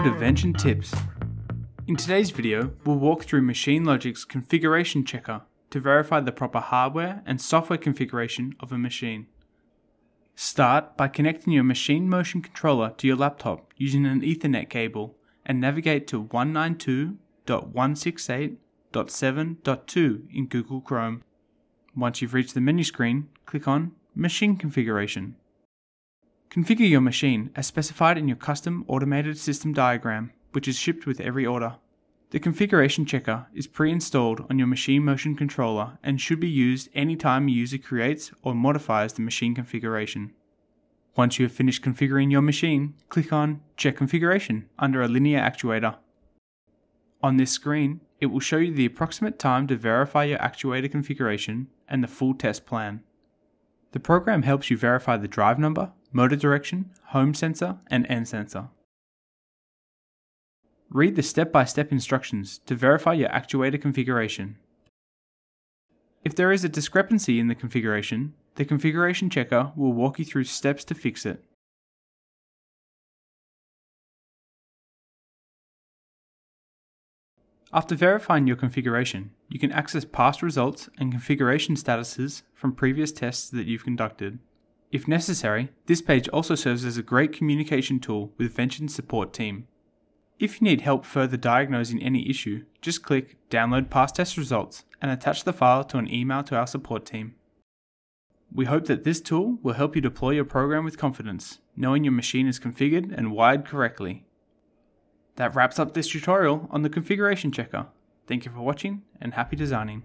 Welcome to Vention Tips. In today's video, we'll walk through Machine Logic's configuration checker to verify the proper hardware and software configuration of a machine. Start by connecting your machine motion controller to your laptop using an Ethernet cable and navigate to 192.168.7.2 in Google Chrome. Once you've reached the menu screen, click on Machine Configuration. Configure your machine as specified in your custom automated system diagram, which is shipped with every order. The configuration checker is pre-installed on your machine motion controller and should be used anytime a user creates or modifies the machine configuration. Once you have finished configuring your machine, click on Check Configuration under a linear actuator. On this screen, it will show you the approximate time to verify your actuator configuration and the full test plan. The program helps you verify the drive number, motor direction, home sensor, and end sensor. Read the step-by-step instructions to verify your actuator configuration. If there is a discrepancy in the configuration checker will walk you through steps to fix it. After verifying your configuration, you can access past results and configuration statuses from previous tests that you've conducted. If necessary, this page also serves as a great communication tool with Vention's support team. If you need help further diagnosing any issue, just click Download Past Test Results and attach the file to an email to our support team. We hope that this tool will help you deploy your program with confidence, knowing your machine is configured and wired correctly. That wraps up this tutorial on the configuration checker. Thank you for watching and happy designing.